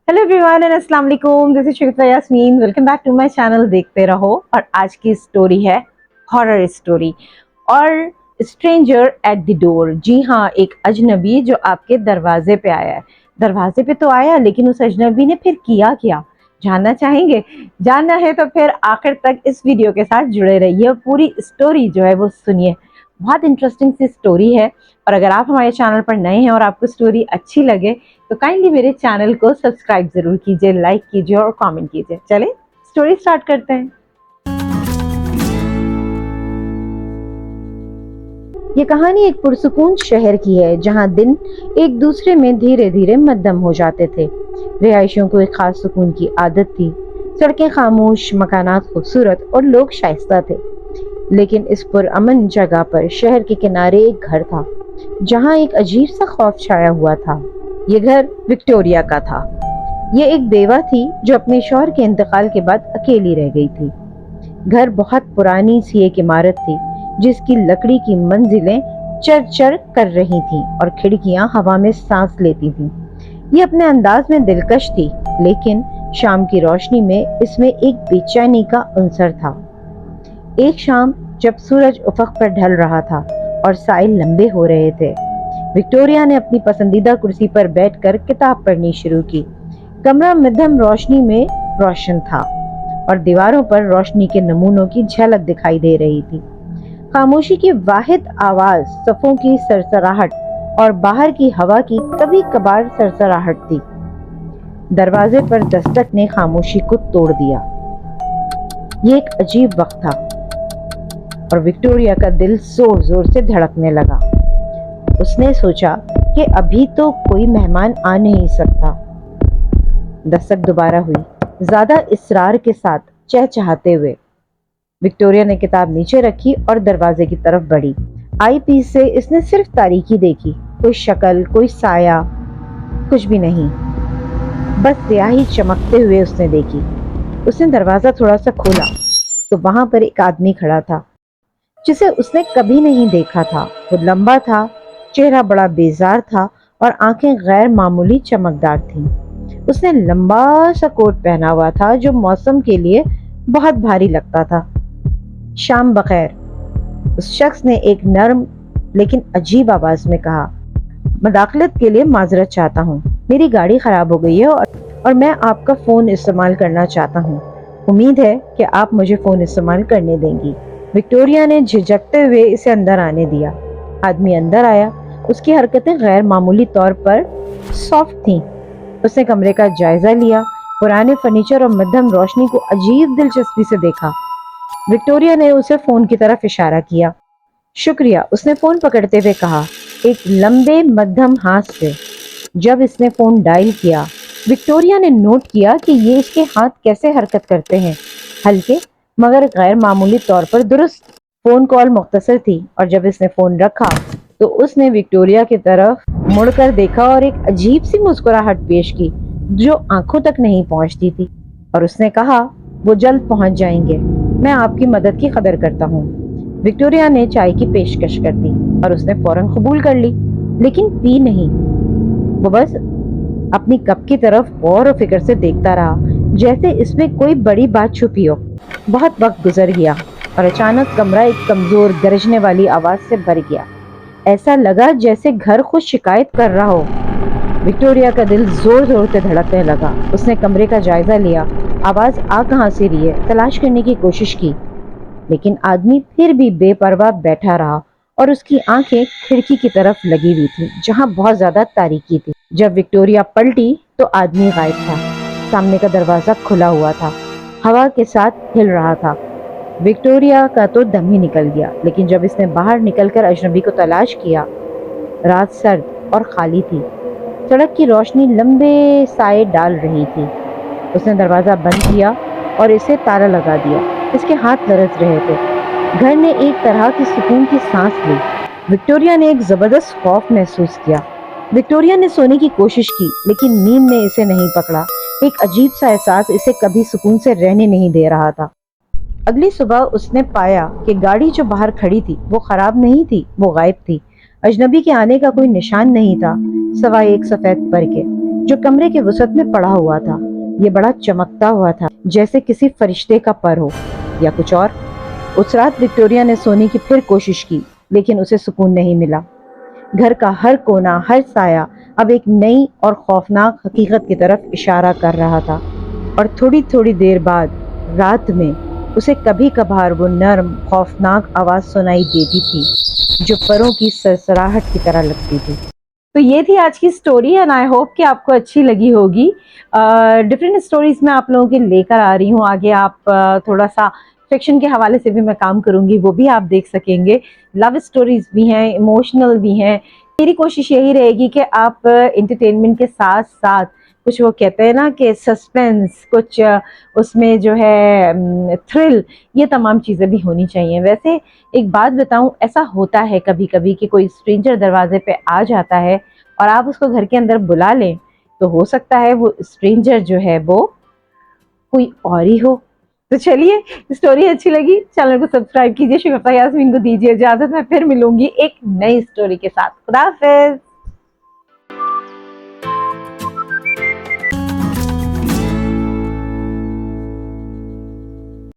Hello everyone and अस्सलाम वालेकुम, this is Shifta Yasmeen. Welcome back to my channel देखते रहो। और आज की स्टोरी है हॉरर स्टोरी और स्ट्रेंजर एट द डोर। जी हाँ, एक अजनबी जो आपके दरवाजे पे आया है। दरवाजे पे तो आया, लेकिन उस अजनबी ने फिर किया क्या, जानना चाहेंगे? जानना है तो फिर आखिर तक इस वीडियो के साथ जुड़े रहिए और पूरी स्टोरी जो है वो सुनिए। बहुत इंटरेस्टिंग सी स्टोरी है। और अगर आप हमारे चैनल पर नए हैं और आपको स्टोरी अच्छी लगे तो काइंडली मेरे चैनल को सब्सक्राइब जरूर कीजिए, लाइक कीजिए और कमेंट कीजिए। चलिए स्टोरी स्टार्ट करते हैं। ये कहानी एक पुरसुकून शहर की है जहां दिन एक दूसरे में धीरे धीरे मध्यम हो जाते थे। रिहायशियों को एक खास सुकून की आदत थी। सड़कें खामोश, मकानात खूबसूरत और लोग शाइस्ता थे। लेकिन इस पुरअमन जगह पर शहर के किनारे एक घर था जहां एक अजीब सा खौफ छाया हुआ था। ये घर विक्टोरिया का था। ये एक बेवा थी जो अपने शौहर के इंतकाल के बाद अकेली रह गई थी। घर बहुत पुरानी सी एक इमारत थी जिसकी लकड़ी की मंजिलें चर कर रही थीं और खिड़कियां हवा में सांस लेती थीं। ये अपने अंदाज में दिलकश थी, लेकिन शाम की रोशनी में इसमें एक बेचैनी का अंसर था। एक शाम जब सूरज उफक पर ढल रहा था और साइल लंबे हो रहे थे, विक्टोरिया ने अपनी पसंदीदा कुर्सी पर बैठकर किताब पढ़नी शुरू की। कमरा मध्यम रोशनी में रोशन था और दीवारों पर रोशनी के नमूनों की झलक दिखाई दे रही थी। खामोशी की वाहिद आवाज सफों की सरसराहट और बाहर की हवा की कभी कभार सरसराहट थी। दरवाजे पर दस्तक ने खामोशी को तोड़ दिया। ये एक अजीब वक्त था और विक्टोरिया का दिल जोर जोर से धड़कने लगा। उसने सोचा कि अभी तो कोई मेहमान आ नहीं सकता। दस्तक दोबारा हुई, ज्यादा इसरार के साथ चहचहाते हुए। विक्टोरिया ने किताब नीचे रखी और दरवाजे की तरफ बढ़ी। आई पीस से इसने सिर्फ तारीकी देखी, कोई शक्ल, कोई साया, कुछ भी नहीं। बस स्याही चमकते हुए उसने देखी। उसने दरवाजा थोड़ा सा खोला तो वहां पर एक आदमी खड़ा था जिसे उसने कभी नहीं देखा था। वो लंबा था, चेहरा बड़ा बेजार था और आंखें गैर मामूली चमकदार थीं। उसने लंबा सा कोट पहना हुआ था जो मौसम के लिए बहुत भारी लगता था। शाम बखैर, उस शख्स ने एक नर्म लेकिन अजीब आवाज में कहा। मदाखलत के लिए माजरत चाहता हूँ, मेरी गाड़ी खराब हो गई है और मैं आपका फोन इस्तेमाल करना चाहता हूँ। उम्मीद है कि आप मुझे फोन इस्तेमाल करने देंगी। विक्टोरिया ने झिझकते हुए इसे अंदर आने दिया। आदमी अंदर आया। उसकी हरकतें गैर मामूली तौर पर सॉफ्ट थीं। उसने कमरे का जायजा लिया, पुराने फर्नीचर और मध्यम रोशनी को अजीब दिलचस्पी से देखा। विक्टोरिया ने उसे फोन की तरफ इशारा किया। शुक्रिया, उसने फोन पकड़ते हुए कहा, एक लंबे मध्यम हाथ से। जब इसने फोन डायल किया, विक्टोरिया ने नोट किया कि ये इसके हाथ कैसे हरकत करते हैं, हल्के मगर गैर मामूली तौर पर दुरुस्त। फोन कॉल मुख्तसर थी और जब इसने फोन रखा तो उसने विक्टोरिया की तरफ मुड़कर देखा और एक अजीब सी मुस्कुराहट पेश की जो आंखों तक नहीं पहुंचती थी। और उसने कहा, वो जल्द पहुंच जाएंगे, मैं आपकी मदद की कदर करता हूँ। विक्टोरिया ने चाय की पेशकश कर दी और उसने फौरन कबूल कर ली, लेकिन पी नहीं। वो बस अपनी कप की तरफ गौर और फिक्र से देखता रहा, जैसे इसमें कोई बड़ी बात छुपी हो। बहुत वक्त गुजर गया और अचानक कमरा एक कमजोर गरजने वाली आवाज से भर गया। ऐसा लगा जैसे घर खुद शिकायत कर रहा हो। विक्टोरिया का दिल जोर जोर से धड़कने लगा। उसने कमरे का जायजा लिया। आवाज आ कहां से रही है, तलाश करने की कोशिश की, लेकिन आदमी फिर भी बेपरवाह बैठा रहा और उसकी आंखें खिड़की की तरफ लगी हुई थी जहां बहुत ज्यादा तारीकी थी। जब विक्टोरिया पलटी तो आदमी गायब था। सामने का दरवाजा खुला हुआ था, हवा के साथ हिल रहा था। विक्टोरिया का तो दम ही निकल गया, लेकिन जब इसने बाहर निकलकर अजनबी को तलाश किया, रात सर्द और खाली थी। सड़क की रोशनी लंबे साए डाल रही थी। उसने दरवाजा बंद किया और इसे ताला लगा दिया। इसके हाथ लरज रहे थे। घर ने एक तरह की सुकून की सांस ली। विक्टोरिया ने एक जबरदस्त खौफ महसूस किया। विक्टोरिया ने सोने की कोशिश की, लेकिन नींद ने इसे नहीं पकड़ा। एक अजीब सा एहसास इसे कभी सुकून से रहने नहीं दे रहा था। अगली सुबह उसने पाया कि गाड़ी जो बाहर खड़ी थी वो खराब नहीं थी, वो गायब थी। अजनबी के आने का कोई निशान नहीं था, सवाए एक सफेद पर के। जो कमरे के वसत में पड़ा हुआ था। ये बड़ा चमकता हुआ था, जैसे किसी फरिश्ते का पर हो या कुछ और। उस रात विक्टोरिया ने सोने की फिर कोशिश की, लेकिन उसे सुकून नहीं मिला। घर का हर कोना, हर साया अब एक नई और खौफनाक हकीकत की तरफ इशारा कर रहा था। और थोड़ी थोड़ी देर बाद रात में उसे कभी कभार वो नर्म खौफनाक आवाज सुनाई देती थी, जो परों की सरसराहट की तरह लगती थी। तो ये थी आज की स्टोरी एंड आई होप कि आपको अच्छी लगी होगी। डिफरेंट स्टोरीज मैं आप लोगों के लेकर आ रही हूँ। आगे आप थोड़ा सा फिक्शन के हवाले से भी मैं काम करूंगी, वो भी आप देख सकेंगे। लव स्टोरीज भी हैं, इमोशनल भी हैं। मेरी कोशिश यही रहेगी कि आप एंटरटेनमेंट के साथ साथ कुछ, वो कहते हैं ना कि सस्पेंस, कुछ उसमें जो है थ्रिल, ये तमाम चीज़ें भी होनी चाहिए। वैसे एक बात बताऊं, ऐसा होता है कभी कभी कि कोई स्ट्रेंजर दरवाजे पे आ जाता है और आप उसको घर के अंदर बुला लें, तो हो सकता है वो स्ट्रेंजर जो है वो कोई और ही हो। तो चलिए, स्टोरी अच्छी लगी चैनल को सब्सक्राइब कीजिए। शिफा यास्मीन को दीजिए इजाजत, मैं फिर मिलूंगी एक नई स्टोरी के साथ। खुदा हाफिज।